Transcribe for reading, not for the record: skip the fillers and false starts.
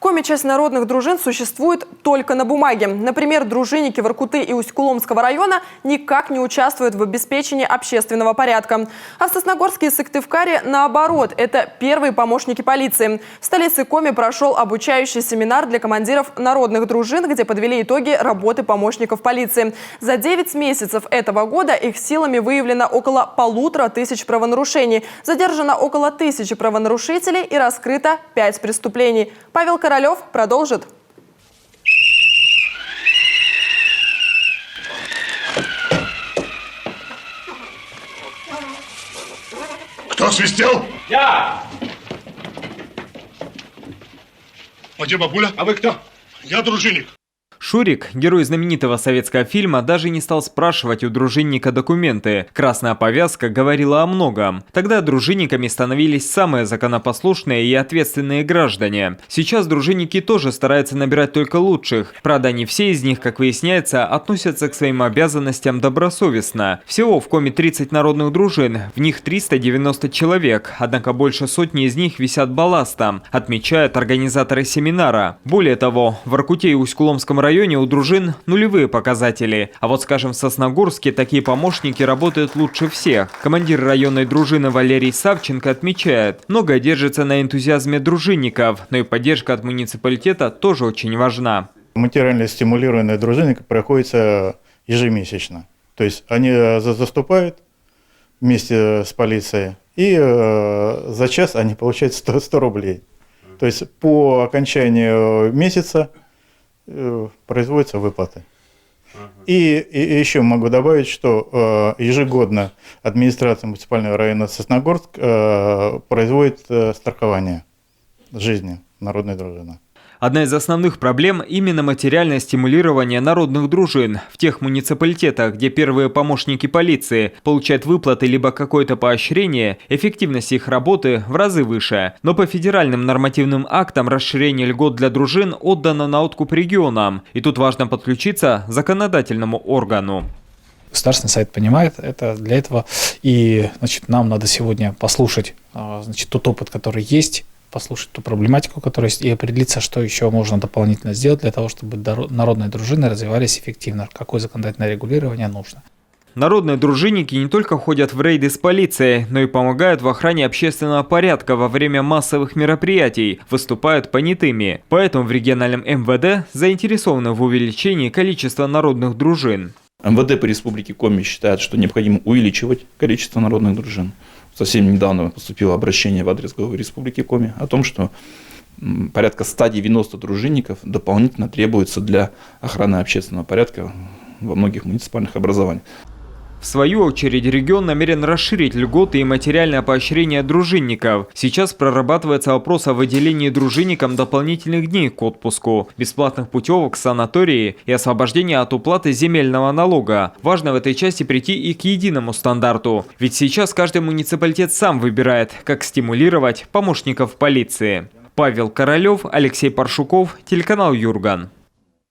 Коми часть народных дружин существует только на бумаге. Например, дружинники Воркуты и Усть-Куломского района никак не участвуют в обеспечении общественного порядка. А в Сосногорске и Сыктывкаре наоборот, это первые помощники полиции. В столице Коми прошел обучающий семинар для командиров народных дружин, где подвели итоги работы помощников полиции. За 9 месяцев этого года их силами выявлено около 1500 правонарушений, задержано около 1000 правонарушителей и раскрыто 5 преступлений. Павел Королев продолжит. Кто свистел? Я! А где бабуля? А вы кто? Я дружинник. Шурик, герой знаменитого советского фильма, даже не стал спрашивать у дружинника документы. Красная повязка говорила о многом. Тогда дружинниками становились самые законопослушные и ответственные граждане. Сейчас дружинники тоже стараются набирать только лучших. Правда, не все из них, как выясняется, относятся к своим обязанностям добросовестно. Всего в Коми 30 народных дружин, в них 390 человек, однако больше сотни из них висят балластом, отмечают организаторы семинара. Более того, в Воркуте и Усть-Куломском районе у дружин нулевые показатели. А вот, скажем, в Сосногорске такие помощники работают лучше всех. Командир районной дружины Валерий Савченко отмечает, многое держится на энтузиазме дружинников, но и поддержка от муниципалитета тоже очень важна. Материально стимулированные дружины проходятся ежемесячно. То есть они заступают вместе с полицией, и за час они получают 100 рублей. То есть по окончанию месяца производятся выплаты. И еще могу добавить, что ежегодно администрация муниципального района Сосногорск производит страхование жизни народной дружины. Одна из основных проблем – именно материальное стимулирование народных дружин. В тех муниципалитетах, где первые помощники полиции получают выплаты либо какое-то поощрение, эффективность их работы в разы выше. Но по федеральным нормативным актам расширение льгот для дружин отдано на откуп регионам. И тут важно подключиться к законодательному органу. Государственный совет понимает это, для этого и нам надо сегодня послушать тот опыт, который есть, послушать ту проблематику, которая есть, и определиться, что еще можно дополнительно сделать для того, чтобы народные дружины развивались эффективно, какое законодательное регулирование нужно. Народные дружинники не только ходят в рейды с полицией, но и помогают в охране общественного порядка во время массовых мероприятий, выступают понятыми. Поэтому в региональном МВД заинтересованы в увеличении количества народных дружин. МВД по республике Коми считает, что необходимо увеличивать количество народных дружин. Совсем недавно поступило обращение в адрес главы республики Коми о том, что порядка 190 дружинников дополнительно требуется для охраны общественного порядка во многих муниципальных образованиях. В свою очередь, регион намерен расширить льготы и материальное поощрение дружинников. Сейчас прорабатывается вопрос о выделении дружинникам дополнительных дней к отпуску, бесплатных путевок в санатории и освобождения от уплаты земельного налога. Важно в этой части прийти и к единому стандарту. Ведь сейчас каждый муниципалитет сам выбирает, как стимулировать помощников полиции. Павел Королев, Алексей Паршуков, телеканал Юрган.